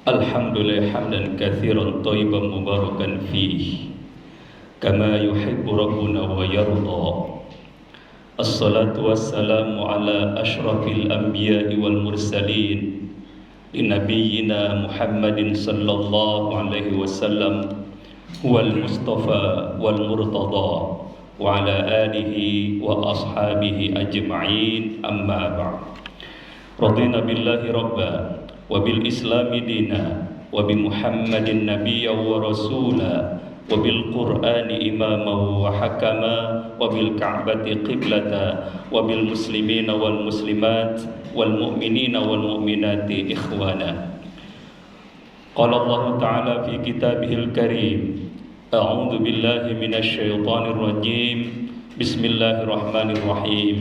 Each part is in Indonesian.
Alhamdulillah hamdan katsiran thayyiban mubarakan fihi kama yuhibbu rabbuna wa yarda. Assalatu wassalamu ala asyrafil anbiya'i wal mursalin linabiyyina Muhammadin sallallahu alaihi wasallam huwal mustafa wal murtada wa ala alihi wa ashabihi ajma'in, amma ba'd. Radina billahi rabba wa bil islami dina wa bi Muhammadin nabiyya wa rasula wa bil qur'ani imama wa hakama wa bil ka'bati qiblata wa bil muslimina wal muslimat wal mu'minina wal mu'minati ikhwana. Qala Allah ta'ala fi kitabihil karim, a'udzu billahi minasy syaithanir rajim, bismillahirrahmanirrahim.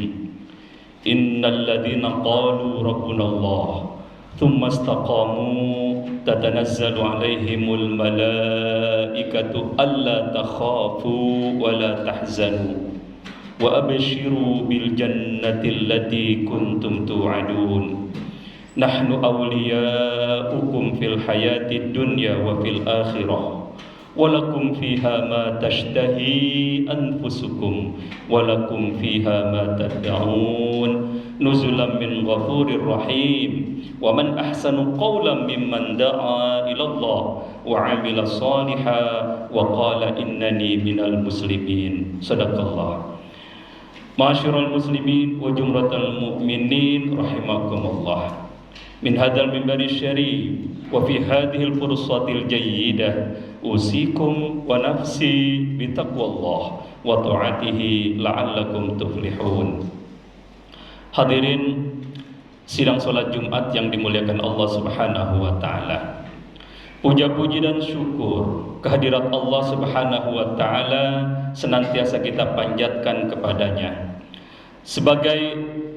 Innal ladzina qalu rabbuna Allah thumma istaqamu tatanazzalu alaihimul malaikatu alla takhafu wa la tahzanu wa abshiru bil jannati allati kuntum tu'adun. Nahnu awliya'ukum fil hayatid dunya wa fil akhirah walakum fiha ma tashtahi anfusukum walakum fiha ma tad'un nuzulan min ghafurir rahim. Wa man ahsanu qawlan mimman da'a ila Allah wa 'amila shalihan wa qala innani minal muslimin. Sadaqallah. Ma'asyiral muslimin wa jumratal mu'minin rahimakumullah. min hadzal minbaril syarif wa fi hadhil fursatil jayyidah usikum wa nafsi bitaqwallah wa ta'atihi la'allakum tuflihun. Hadirin sidang salat Jumat yang dimuliakan Allah Subhanahu wa taala. Puja-puji dan syukur kehadirat Allah Subhanahu wa taala senantiasa kita panjatkan kepadanya sebagai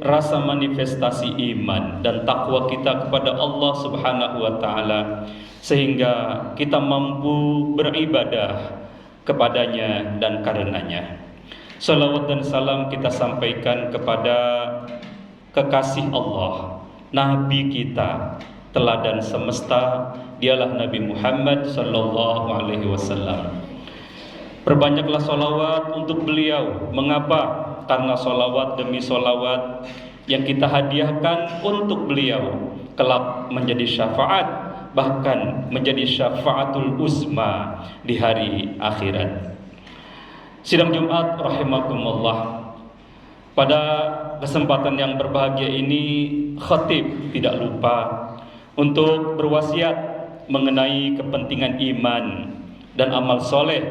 rasa manifestasi iman dan takwa kita kepada Allah Subhanahu wa taala, sehingga kita mampu beribadah kepadanya dan karenanya. Salawat dan salam kita sampaikan kepada kekasih Allah, Nabi kita, teladan semesta, dialah Nabi Muhammad sallallahu alaihi wasallam. Perbanyaklah salawat untuk beliau. Mengapa? Karena salawat demi salawat yang kita hadiahkan untuk beliau kelak menjadi syafaat, bahkan menjadi syafaatul uzma di hari akhirat. Sidang Jumat rahimakumullah. Pada kesempatan yang berbahagia ini, khatib tidak lupa untuk berwasiat mengenai kepentingan iman dan amal soleh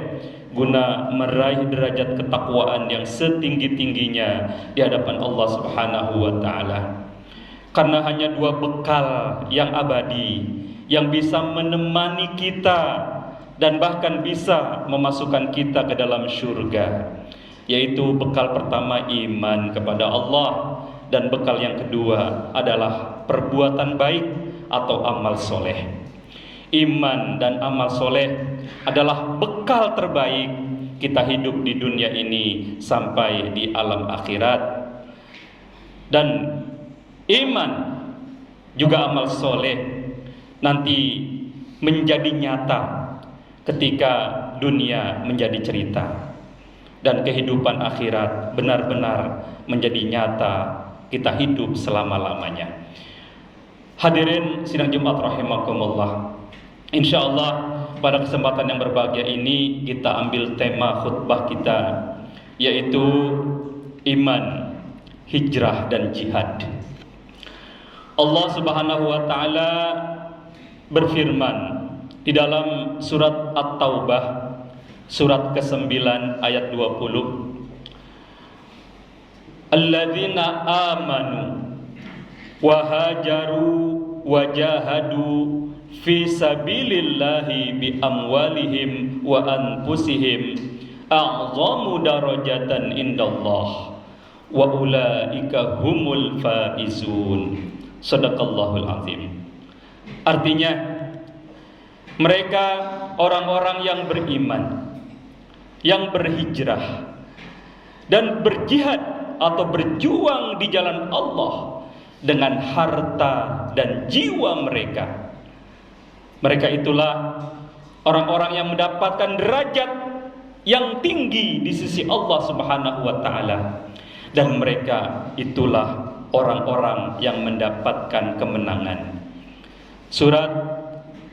guna meraih derajat ketakwaan yang setinggi-tingginya di hadapan Allah Subhanahu wa taala. Karena hanya dua bekal yang abadi yang bisa menemani kita dan bahkan bisa memasukkan kita ke dalam surga, yaitu bekal pertama iman kepada Allah, dan bekal yang kedua adalah perbuatan baik atau amal soleh. Iman dan amal soleh adalah bekal terbaik kita hidup di dunia ini sampai di alam akhirat. Dan iman juga amal soleh nanti menjadi nyata ketika dunia menjadi cerita, dan kehidupan akhirat benar-benar menjadi nyata kita hidup selama-lamanya. Hadirin sidang Jumat rahimakumullah. InsyaAllah pada kesempatan yang berbahagia ini kita ambil tema khutbah kita, yaitu iman, hijrah dan jihad. Allah Subhanahu wa taala berfirman di dalam surat At-Taubah surat ke-9 ayat 20. Alladzina amanu wa hajaru wa jahadu fi sabilillahi bi amwalihim wa anfusihim a'zamu darajatan indallah wa ulaika humul faizun. Shadaqallahul azim. Artinya, mereka orang-orang yang beriman, yang berhijrah dan berjihad atau berjuang di jalan Allah dengan harta dan jiwa mereka. Mereka itulah orang-orang yang mendapatkan derajat yang tinggi di sisi Allah Subhanahu wa taala, dan mereka itulah orang-orang yang mendapatkan kemenangan. Surat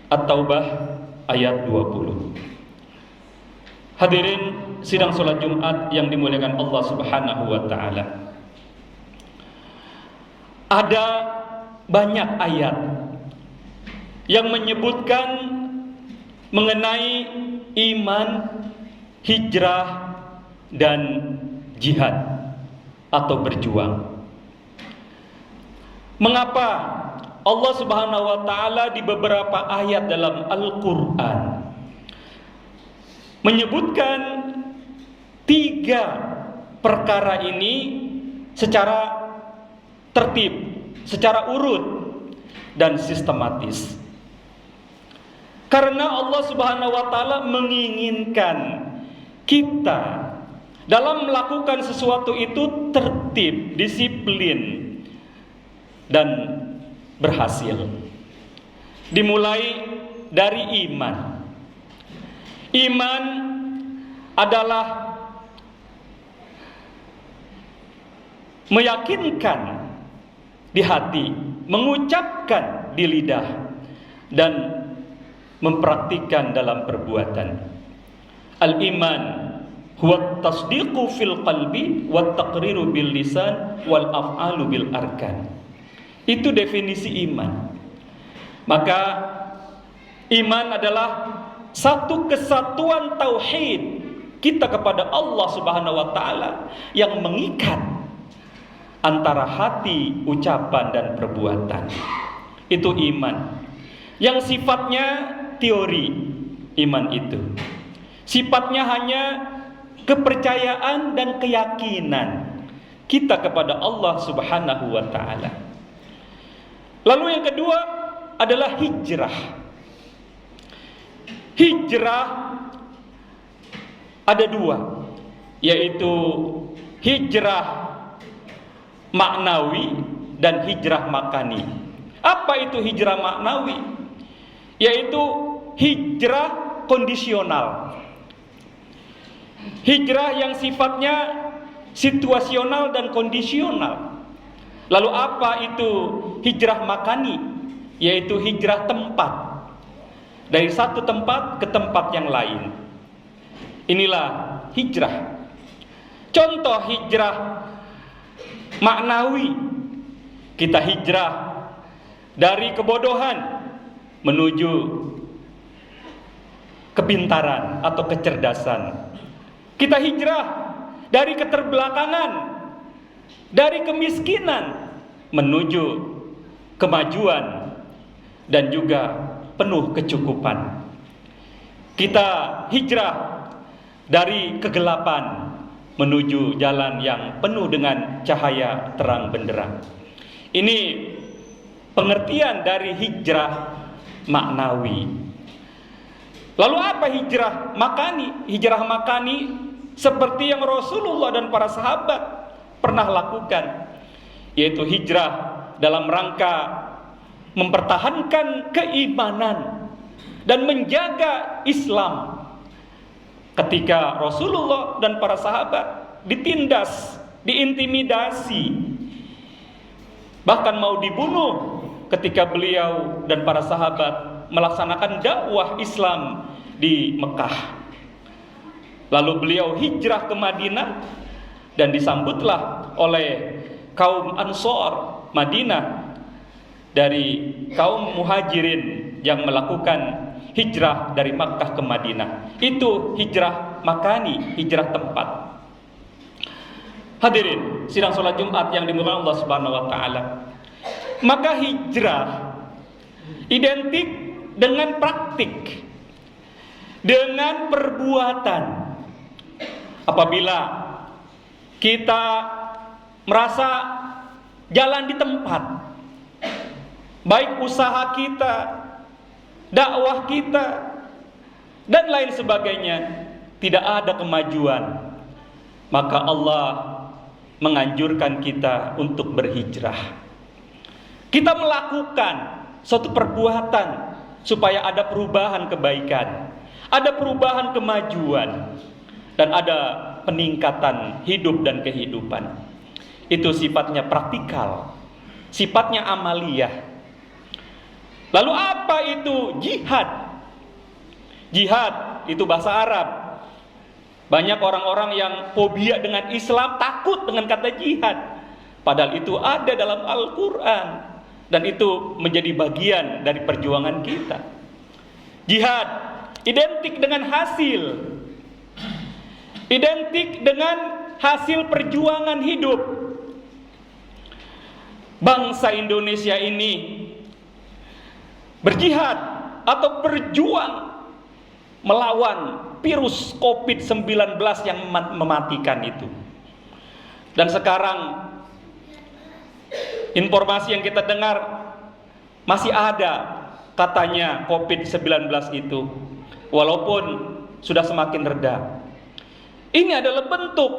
At-Taubah ayat 20. Hadirin sidang salat Jumat yang dimuliakan Allah Subhanahu wa taala. Ada banyak ayat yang menyebutkan mengenai iman, hijrah dan jihad atau berjuang. Mengapa Allah Subhanahu wa taala di beberapa ayat dalam Al-Qur'an menyebutkan tiga perkara ini secara tertib, secara urut dan sistematis? Karena Allah Subhanahu wa taala menginginkan kita dalam melakukan sesuatu itu tertib, disiplin dan berhasil. Dimulai dari iman. Iman adalah meyakinkan di hati, mengucapkan di lidah, dan mempraktikkan dalam perbuatan. Al-iman huwa tasdiqu fil qalbi wa taqriru bil lisan wal af'alu bil arkan. Itu definisi iman. Maka iman adalah satu kesatuan tauhid kita kepada Allah Subhanahu wa taala yang mengikat antara hati, ucapan dan perbuatan. Itu iman. Yang sifatnya teori, iman itu. Sifatnya hanya kepercayaan dan keyakinan kita kepada Allah Subhanahu wa taala. Lalu yang kedua adalah hijrah. Hijrah ada dua, yaitu hijrah maknawi dan hijrah makani. Apa itu hijrah maknawi? Yaitu hijrah kondisional. Hijrah yang sifatnya situasional dan kondisional. Lalu apa itu hijrah makani? Yaitu hijrah tempat. Dari satu tempat ke tempat yang lain. Inilah hijrah. Contoh hijrah maknawi. Kita hijrah dari kebodohan menuju kepintaran atau kecerdasan. Kita hijrah dari keterbelakangan, dari kemiskinan menuju kemajuan dan juga penuh kecukupan. Kita hijrah dari kegelapan menuju jalan yang penuh dengan cahaya terang benderang. Ini pengertian dari hijrah maknawi. Lalu apa hijrah makani? Hijrah makani seperti yang Rasulullah dan para sahabat pernah lakukan, yaitu hijrah dalam rangka mempertahankan keimanan dan menjaga Islam. Ketika Rasulullah dan para sahabat ditindas, diintimidasi, bahkan mau dibunuh ketika beliau dan para sahabat melaksanakan dakwah Islam di Mekah. Lalu beliau hijrah ke Madinah dan disambutlah oleh kaum Ansor Madinah dari kaum Muhajirin yang melakukan hijrah dari Makkah ke Madinah. Itu hijrah makani, hijrah tempat. Hadirin sidang salat Jumat yang dimuliakan Allah Subhanahu wa taala. Maka hijrah identik dengan praktik, dengan perbuatan. Apabila kita merasa jalan di tempat, baik usaha kita, dakwah kita, dan lain sebagainya, tidak ada kemajuan, maka Allah menganjurkan kita untuk berhijrah. Kita melakukan suatu perbuatan supaya ada perubahan kebaikan, ada perubahan kemajuan, dan ada peningkatan hidup dan kehidupan. Itu sifatnya praktikal, sifatnya amaliyah. Lalu apa itu jihad? Jihad itu bahasa Arab. Banyak orang-orang yang fobia dengan Islam, takut dengan kata jihad, padahal itu ada dalam Al-Quran, dan itu menjadi bagian dari perjuangan kita. Jihad identik dengan hasil, identik dengan hasil perjuangan hidup. Bangsa Indonesia ini berjihad atau berjuang melawan virus COVID-19 yang mematikan itu. Dan sekarang informasi yang kita dengar masih ada katanya COVID-19 itu, walaupun sudah semakin reda. Ini adalah bentuk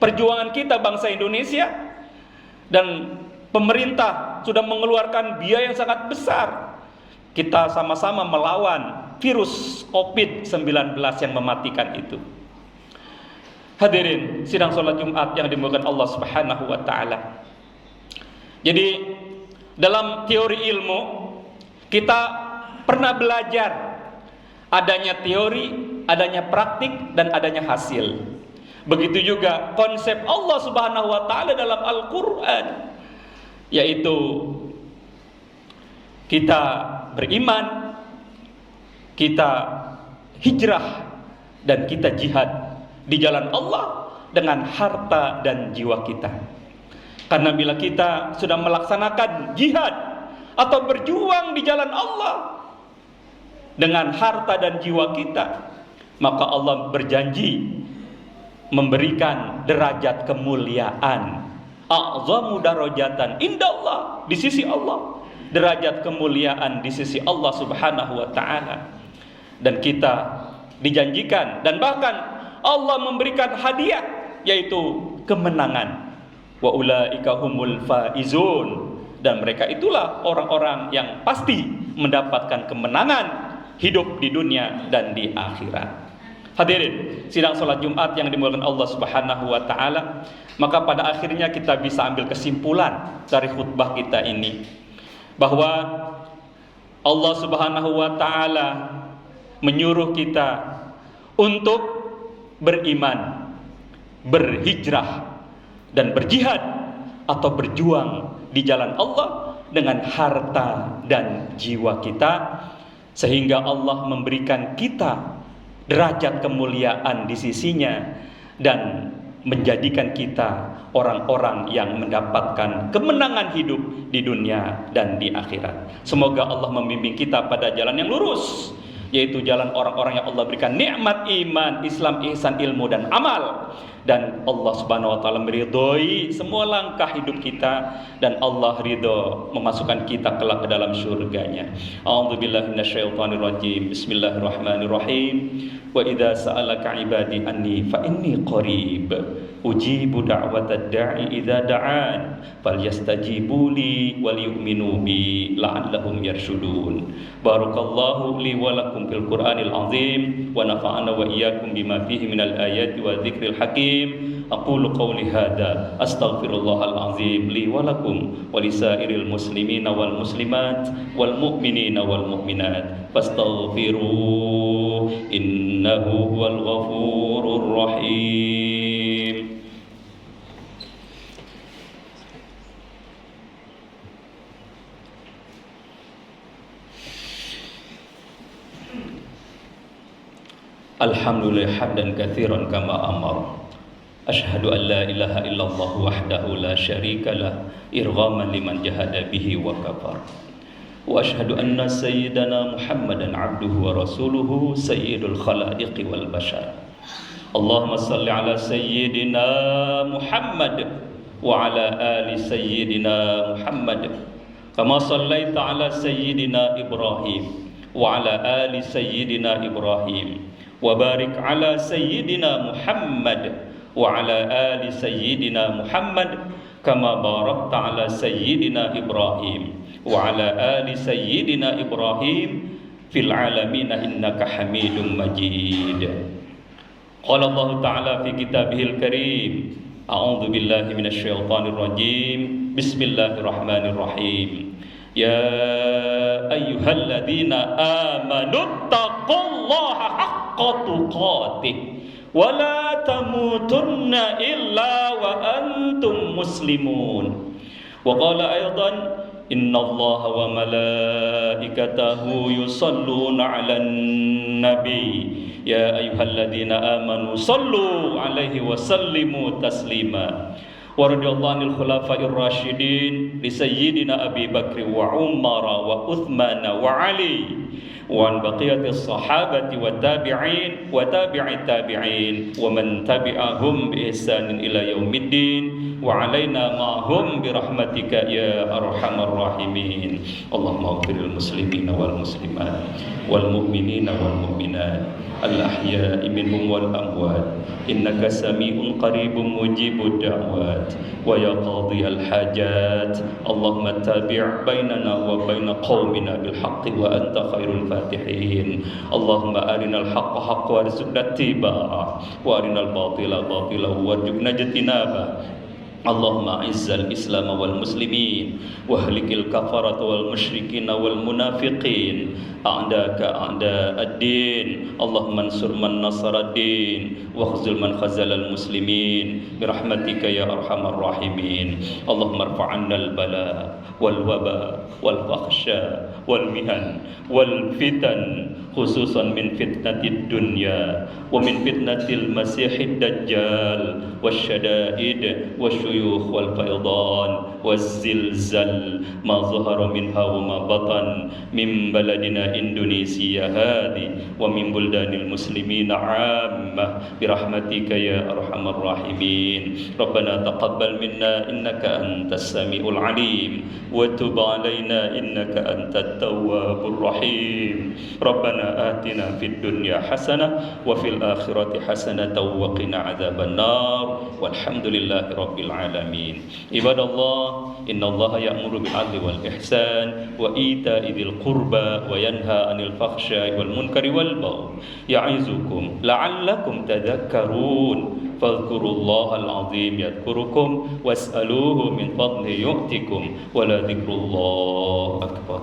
perjuangan kita bangsa Indonesia, dan pemerintah sudah mengeluarkan biaya yang sangat besar. Kita sama-sama melawan virus COVID-19 yang mematikan itu. Hadirin sidang salat Jumat yang dimuliakan Allah Subhanahu wa taala. Jadi dalam teori ilmu kita pernah belajar adanya teori, adanya praktik, dan adanya hasil. Begitu juga konsep Allah Subhanahu wa taala dalam Al-Qur'an, yaitu kita beriman, kita hijrah, dan kita jihad di jalan Allah dengan harta dan jiwa kita. Karena bila kita sudah melaksanakan jihad atau berjuang di jalan Allah dengan harta dan jiwa kita, maka Allah berjanji memberikan derajat kemuliaan. A'zamu darajatan indallah, di sisi Allah, derajat kemuliaan di sisi Allah Subhanahu wa taala. Dan kita dijanjikan dan bahkan Allah memberikan hadiah, yaitu kemenangan. Wa ulaika humul faizun, dan mereka itulah orang-orang yang pasti mendapatkan kemenangan hidup di dunia dan di akhirat. Hadirin sidang salat Jumat yang dimuliakan Allah Subhanahu wa taala, maka pada akhirnya kita bisa ambil kesimpulan dari khutbah kita ini bahwa Allah Subhanahu wa taala menyuruh kita untuk beriman, berhijrah, dan berjihad atau berjuang di jalan Allah dengan harta dan jiwa kita, sehingga Allah memberikan kita derajat kemuliaan di sisinya dan menjadikan kita orang-orang yang mendapatkan kemenangan hidup di dunia dan di akhirat. Semoga Allah membimbing kita pada jalan yang lurus, yaitu jalan orang-orang yang Allah berikan nikmat iman, Islam, ihsan, ilmu, dan amal. Dan Allah Subhanahu wa taala meridhoi semua langkah hidup kita, dan Allah ridho memasukkan kita kelak ke dalam surganya. A'udzubillahi minasyaitonir rajim. Bismillahirrahmanirrahim. Wa idza sa'alaka 'ibadi anni fa inni qarib ujibu da'watad da'i idza da'an falyastajibu li wal yu'minu bi la'allahum yarshudun. Barakallahu li wa lakum fil Qur'anil azim wa nafa'ana wa iyyakum bima fihi minal ayati wa dzikril hakim. Aqulu qawli hadza astaghfirullahal azim li wa lakum wa lisairil muslimina wal muslimat wal mu'minina wal mu'minat fastaghfiruhu innahu huwal ghafurur rahim. Alhamdulillah hamdan katsiran kama amara. Asyhadu an la ilaha illallah wahdahu la syarika lah irghaman liman jahada bihi wa kafar. Wa asyhadu anna sayyidana Muhammadan abduhu wa rasuluhu sayyidul khalaiqi wal bashar. Allahumma salli ala sayyidina Muhammad wa ala ali sayyidina Muhammad kama sallaita ala sayyidina Ibrahim wa ala ali sayyidina Ibrahim wa barik ala sayyidina Muhammad wa ala ali sayyidina Muhammad kama barakta ala sayyidina Ibrahim wa ala ali sayyidina Ibrahim fil alamin innaka Hamidum Majid. Qala Allah Ta'ala fi kitabihil karim, a'udzu billahi minasyaitonir rajim. Bismillahirrahmanirrahim. Ya ayyuhalladzina amanu taqullaha haqqa tuqatih wa la tamutunna illa wa antum muslimun. Wa qala aidan innallaha wa malaikatahu yusalluna 'alan nabi ya ayyuhalladzina amanu sallu 'alaihi wa sallimu taslima. Wa radhiyallahu anil khulafa'ir rasyidin li sayyidina Abi Bakr wa Umar wa Uthman wa Ali wa an baqiyatis sahabati wa tabi'in wa tabi'it tabi'in wa man tabi'ahum bi ihsanin ila yaumiddin wa alaina ma'hum bi rahmatika ya arhamar rahimin. Allahumma ighfir lil muslimina wal muslimat wal mu'minina wal mu'minat al ahya'i minhum wal amwat innaka sami'un qaribun mujibud da'wat wa ya qadhiyal hajat. Allahumma tabi' bainana wa bain qaumina bil haqqi wa anta khairul fatihin. Allahumma arinal haqqa haqqan warzuqna ittiba'ah wa arinal batila batilan warzuqna ijtinabah اللهم أعز الإسلام والمسلمين واهلك الكفرة والمشركين والمنافقين أعداءك أعداء الدين اللهم انصر من نصر الدين واخذل من خذل المسلمين برحمتك يا أرحم الراحمين اللهم ارفع عنا البلاء والوباء والفحشاء والمهن والفتن خصوصا من فتنة الدنيا ومن فتنة المسيح الدجال والشدائد والشيوخ والفيضان والزلزال ما ظهر منها وما بطن من بلدنا إندونيسيا هذه ومن بلدان المسلمين عامة برحمتك يا أرحم الراحمين ربنا تقبل منا إنك أنت السميع العليم وتب علينا إنك أنت التواب الرحيم ربنا آتنا في الدنيا حسنة وفي الآخرة حسنة وقنا عذاب النار والحمد لله رب العالمين عباد الله إن الله يأمر بالعدل والإحسان وإيتاء ذي القربى وينهى عن الفحشاء والمنكر والبغي يعظكم لعلكم تذكرون فاذكروا الله العظيم يذكركم واسألوه من فضله يؤتكم ولذكر الله أكبر